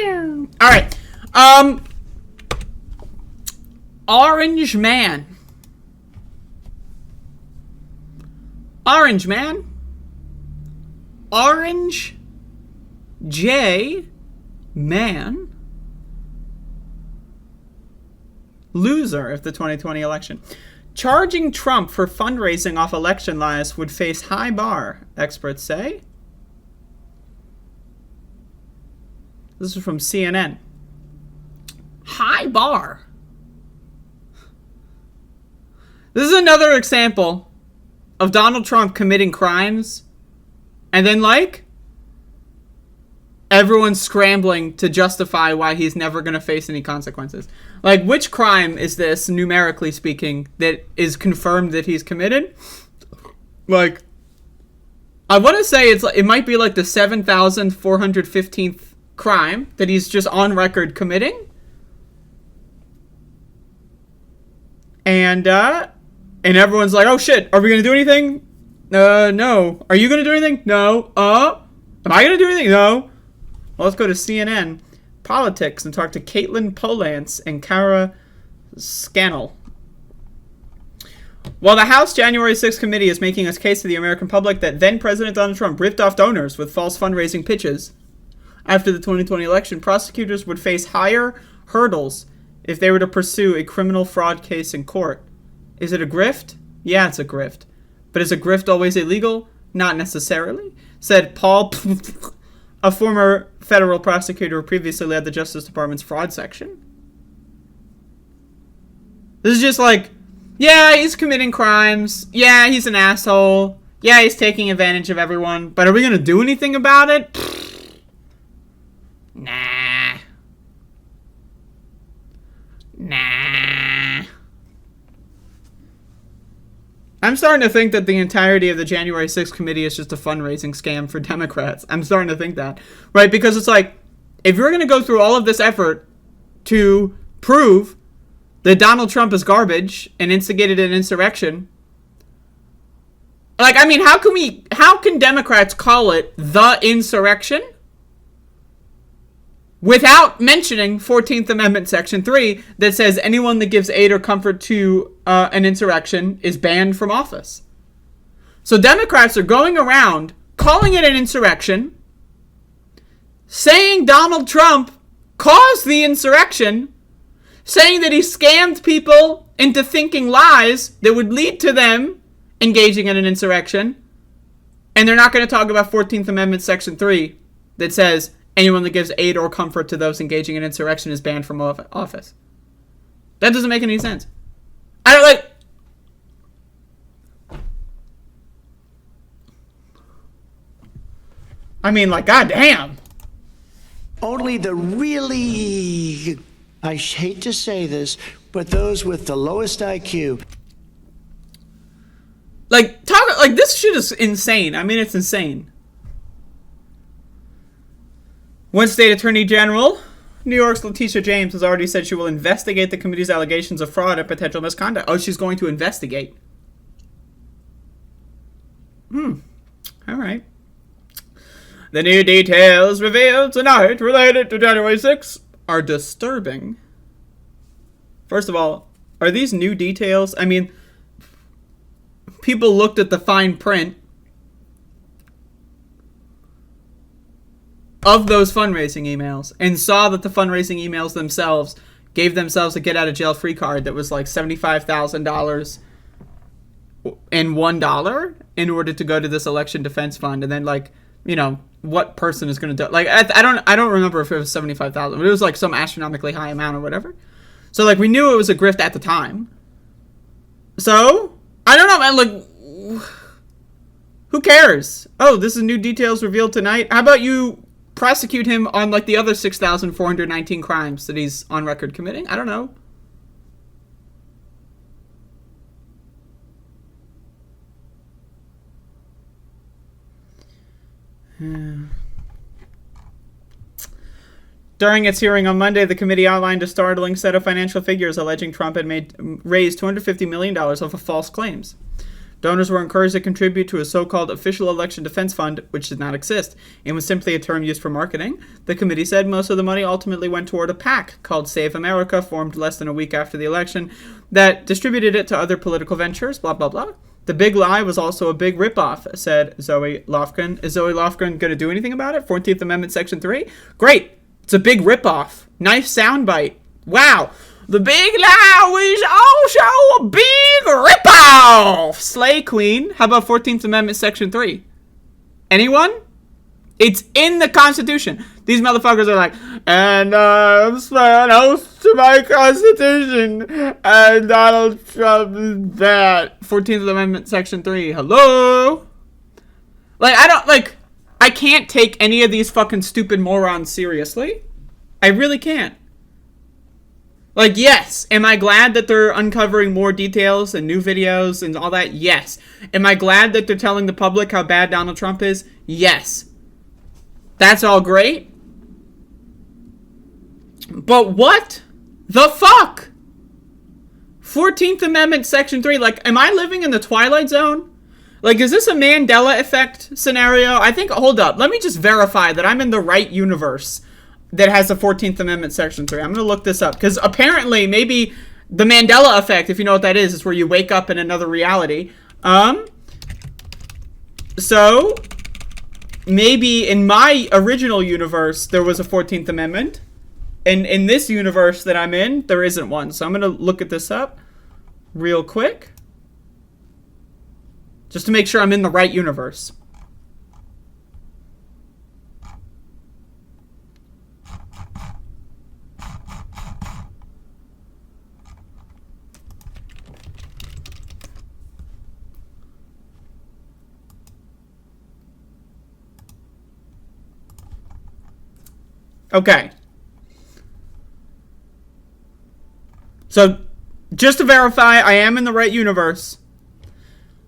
All right. Orange Man. Orange Man. Orange J Man. Loser of the 2020 election. Charging Trump for fundraising off election lies would face high bar, experts say. This is from CNN. High bar. This is another example of Donald Trump committing crimes and then, like, everyone's scrambling to justify why he's never going to face any consequences. Like, which crime is this, numerically speaking, that is confirmed that he's committed? Like, I want to say it might be like the 7,415th crime that he's just on record committing. And everyone's like, oh shit, are we going to do anything? No. Are you going to do anything? No. Am I going to do anything? No. Well, let's go to CNN Politics and talk to Caitlin Polance and Kara Scannell. While the House January 6th committee is making its case to the American public that then-President Donald Trump ripped off donors with false fundraising pitches after the 2020 election, prosecutors would face higher hurdles if they were to pursue a criminal fraud case in court. Is it a grift? Yeah, it's a grift. But is a grift always illegal? Not necessarily, said Paul, a former federal prosecutor who previously led the Justice Department's fraud section. This is just like, yeah, he's committing crimes. Yeah, he's an asshole. Yeah, he's taking advantage of everyone. But are we going to do anything about it? Nah. I'm starting to think that the entirety of the January 6th committee is just a fundraising scam for Democrats. I'm starting to think that. Right? Because it's like, if you're going to go through all of this effort to prove that Donald Trump is garbage and instigated an insurrection, like, I mean, how can Democrats call it the insurrection without mentioning 14th Amendment Section 3 that says anyone that gives aid or comfort to an insurrection is banned from office? So Democrats are going around calling it an insurrection, saying Donald Trump caused the insurrection, saying that he scammed people into thinking lies that would lead to them engaging in an insurrection, and they're not going to talk about 14th Amendment Section 3 that says anyone that gives aid or comfort to those engaging in insurrection is banned from office. That doesn't make any sense. I don't like... I mean, like, goddamn. Only the really, I hate to say this, but those with the lowest IQ. Like, this shit is insane. I mean, it's insane. One state attorney general, New York's Letitia James, has already said she will investigate the committee's allegations of fraud and potential misconduct. Oh, she's going to investigate. All right. The new details revealed tonight related to January 6th are disturbing. First of all, are these new details? I mean, people looked at the fine print of those fundraising emails and saw that the fundraising emails themselves gave themselves a get-out-of-jail-free card that was like $75,000 and $1 in order to go to this election defense fund. And then, like, you know, what person is going to do it? Like, I don't remember if it was $75,000, but it was like some astronomically high amount or whatever. So, like, we knew it was a grift at the time. So, I don't know, man. Like, who cares? Oh, this is new details revealed tonight. How about you prosecute him on, like, the other 6,419 crimes that he's on record committing? I don't know. During its hearing on Monday, the committee outlined a startling set of financial figures alleging Trump had raised $250 million off of false claims. Donors were encouraged to contribute to a so-called official election defense fund, which did not exist, and was simply a term used for marketing. The committee said most of the money ultimately went toward a PAC called Save America, formed less than a week after the election, that distributed it to other political ventures, blah, blah, blah. The big lie was also a big ripoff, said Zoe Lofgren. Is Zoe Lofgren going to do anything about it? 14th Amendment, Section 3? Great. It's a big ripoff. Nice soundbite. Wow. The big lie was also a big ripoff. Slay Queen. How about 14th Amendment, Section 3? Anyone? It's in the Constitution. These motherfuckers are like, and I'm swearing an oath to my Constitution, and Donald Trump is bad. 14th Amendment, Section 3. Hello? I can't take any of these fucking stupid morons seriously. I really can't. Yes. Am I glad that they're uncovering more details and new videos and all that? Yes. Am I glad that they're telling the public how bad Donald Trump is? Yes. That's all great. But what the fuck? 14th Amendment, Section 3. Am I living in the Twilight Zone? Is this a Mandela effect scenario? I think, hold up. Let me just verify that I'm in the right universe that has the 14th Amendment, Section 3. I'm going to look this up. Because apparently, maybe the Mandela effect, if you know what that is where you wake up in another reality. So, maybe in my original universe, there was a 14th Amendment. And in this universe that I'm in, there isn't one. So I'm going to look at this up real quick. Just to make sure I'm in the right universe. Okay. So, just to verify, I am in the right universe.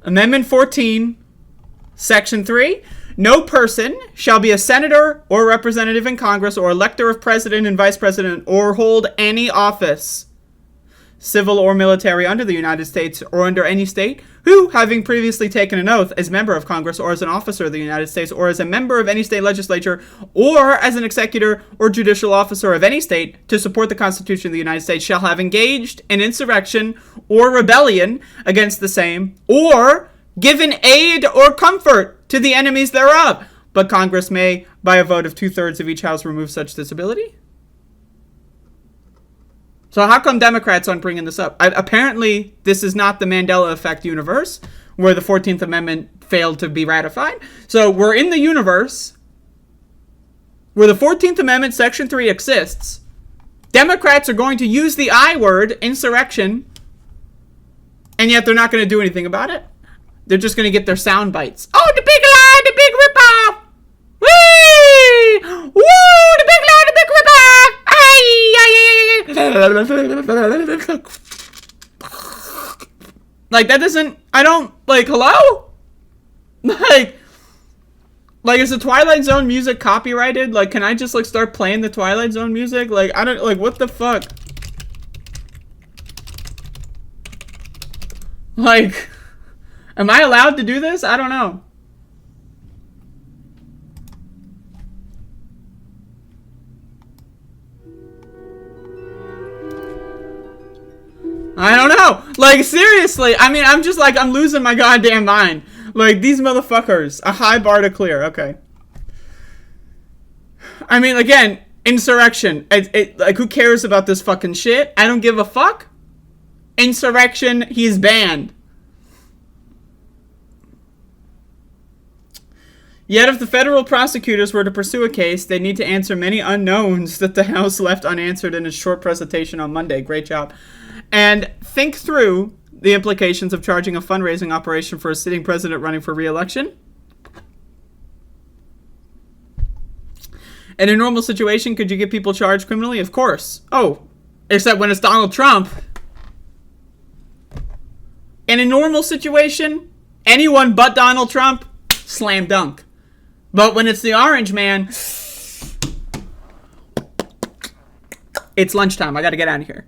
Amendment 14, Section 3. No person shall be a senator or representative in Congress or elector of president and vice president or hold any office, civil or military, under the United States or under any state, who, having previously taken an oath as member of Congress or as an officer of the United States or as a member of any state legislature or as an executive or judicial officer of any state to support the Constitution of the United States, shall have engaged in insurrection or rebellion against the same or given aid or comfort to the enemies thereof. But Congress may, by a vote of 2/3 of each house, remove such disability. So how come Democrats aren't bringing this up? Apparently, this is not the Mandela Effect universe, where the 14th Amendment failed to be ratified. So we're in the universe where the 14th Amendment, Section 3 exists. Democrats are going to use the I word, insurrection, and yet they're not going to do anything about it. They're just going to get their sound bites. Oh, the big lie, the big ripoff! Whee! Woo! The big lie, the big ripoff! That doesn't, I don't, hello? Is the Twilight Zone music copyrighted? Can I just, start playing the Twilight Zone music? I don't, what the fuck? Am I allowed to do this? I don't know. I don't know. Seriously. I mean, I'm just I'm losing my goddamn mind. These motherfuckers. A high bar to clear. Okay. I mean, again, insurrection. Who cares about this fucking shit? I don't give a fuck. Insurrection, he's banned. Yet if the federal prosecutors were to pursue a case, they need to answer many unknowns that the House left unanswered in its short presentation on Monday. Great job. And think through the implications of charging a fundraising operation for a sitting president running for re-election. In a normal situation, could you get people charged criminally? Of course. Oh, except when it's Donald Trump. In a normal situation, anyone but Donald Trump, slam dunk. But when it's the orange man, it's lunchtime. I got to get out of here.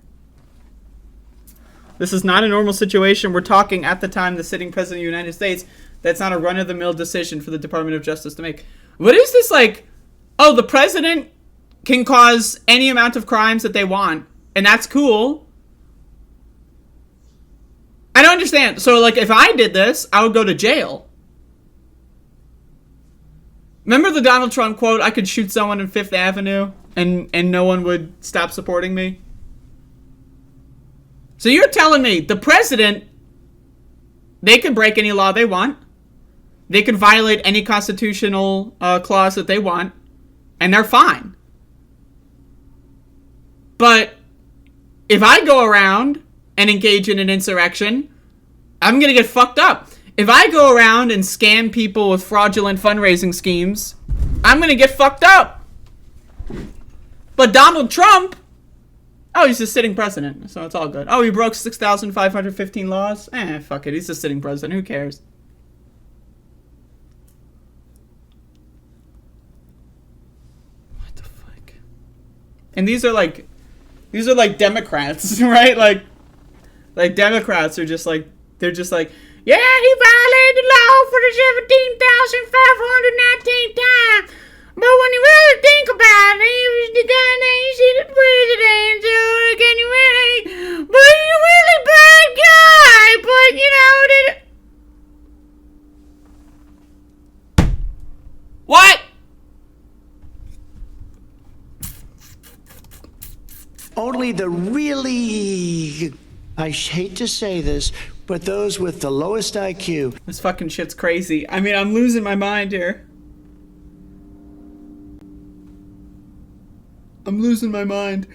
This is not a normal situation. We're talking at the time the sitting president of the United States. That's not a run-of-the-mill decision for the Department of Justice to make. What is this like? Oh, the president can cause any amount of crimes that they want, and that's cool. I don't understand. So, like, if I did this, I would go to jail. Remember the Donald Trump quote, I could shoot someone in Fifth Avenue and no one would stop supporting me? So you're telling me the president, they can break any law they want. They can violate any constitutional clause that they want. And they're fine. But if I go around and engage in an insurrection, I'm going to get fucked up. If I go around and scam people with fraudulent fundraising schemes, I'm going to get fucked up. But Donald Trump, oh, he's a sitting president, so it's all good. Oh, he broke 6,515 laws? Fuck it, he's a sitting president, who cares? What the fuck? And these are like Democrats, right? Like Democrats are just like, they're just like, yeah, he violated the law for the 17,519th time. But when you really think about it, he was the guy that you see the president, so can you really, but he's a really bad guy, but you know, what? Only the really, I hate to say this, but those with the lowest IQ. This fucking shit's crazy. I mean, I'm losing my mind here. I'm losing my mind.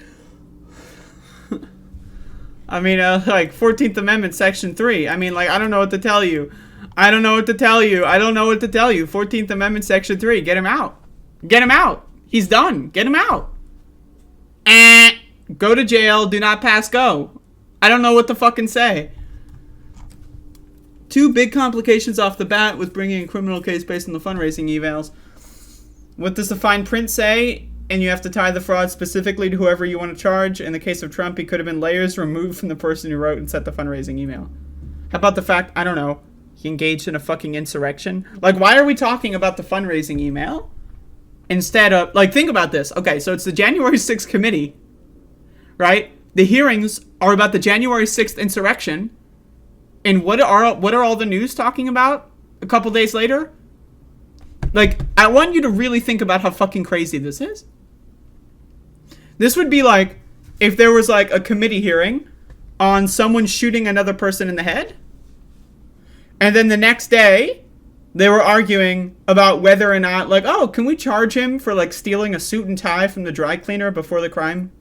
I mean, like, 14th Amendment, Section 3. I mean, like, I don't know what to tell you. I don't know what to tell you. 14th Amendment, Section 3. Get him out. Get him out. He's done. Get him out. Go to jail. Do not pass go. I don't know what to fucking say. Two big complications off the bat with bringing a criminal case based on the fundraising evals. What does the fine print say? And you have to tie the fraud specifically to whoever you want to charge. In the case of Trump, he could have been layers removed from the person who wrote and sent the fundraising email. How about the fact, I don't know, he engaged in a fucking insurrection? Like, why are we talking about the fundraising email? Instead of, like, think about this. Okay, so it's the January 6th committee, right? The hearings are about the January 6th insurrection. And what are all the news talking about a couple days later? Like, I want you to really think about how fucking crazy this is. This would be like if there was like a committee hearing on someone shooting another person in the head. And then the next day, they were arguing about whether or not, like, oh, can we charge him for like stealing a suit and tie from the dry cleaner before the crime?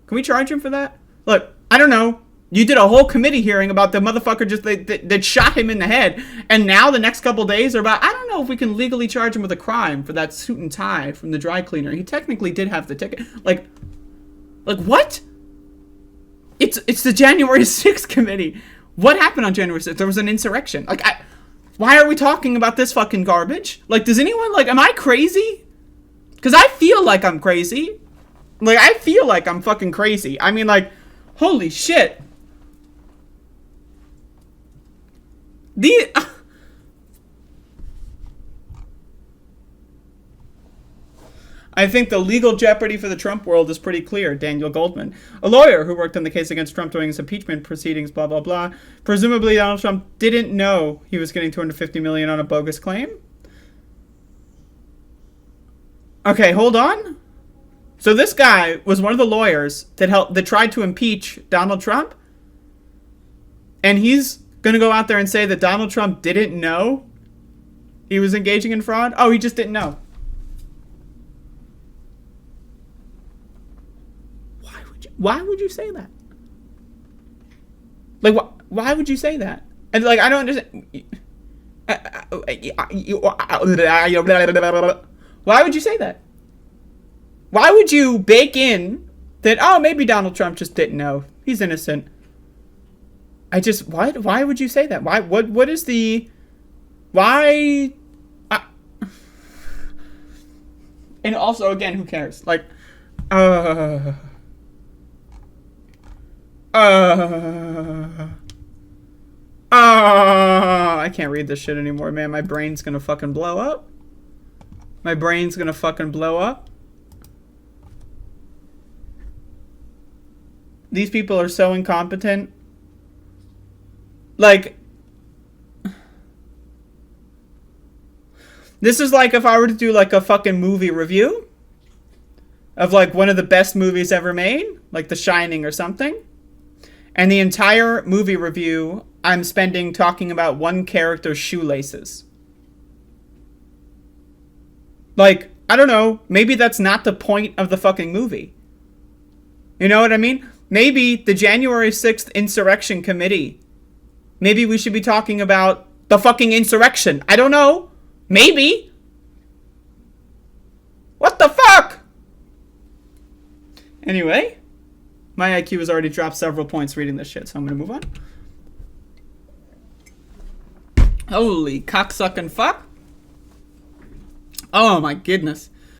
Can we charge him for that? Look, I don't know. You did a whole committee hearing about the motherfucker just that shot him in the head. And now the next couple days are about, I don't know if we can legally charge him with a crime for that suit and tie from the dry cleaner. He technically did have the ticket. Like what? It's the January 6th committee. What happened on January 6th? There was an insurrection. Like, why are we talking about this fucking garbage? Like, does anyone, like, am I crazy? Because I feel like I'm crazy. Like, I feel like I'm fucking crazy. I mean, like, holy shit. I think the legal jeopardy for the Trump world is pretty clear, Daniel Goldman, a lawyer who worked on the case against Trump during his impeachment proceedings, blah, blah, blah. Presumably, Donald Trump didn't know he was getting $250 million on a bogus claim. Okay, hold on. So this guy was one of the lawyers that tried to impeach Donald Trump. And he's going to go out there and say that Donald Trump didn't know he was engaging in fraud? Oh, he just didn't know. Why would you say that? Like, why would you say that? And, like, I don't understand. Why would you say that? Why would you bake in that, oh, maybe Donald Trump just didn't know. He's innocent. Why would you say that? What is the, why, and also, again, who cares? Like, I can't read this shit anymore, man. My brain's gonna fucking blow up. My brain's gonna fucking blow up. These people are so incompetent. Like, this is like if I were to do like a fucking movie review of like one of the best movies ever made, like The Shining or something. And the entire movie review I'm spending talking about one character's shoelaces. Like, I don't know, maybe that's not the point of the fucking movie. You know what I mean? Maybe the January 6th Insurrection Committee, maybe we should be talking about the fucking insurrection. I don't know. Maybe. What the fuck? Anyway, my IQ has already dropped several points reading this shit, so I'm gonna move on. Holy cocksucking fuck. Oh my goodness.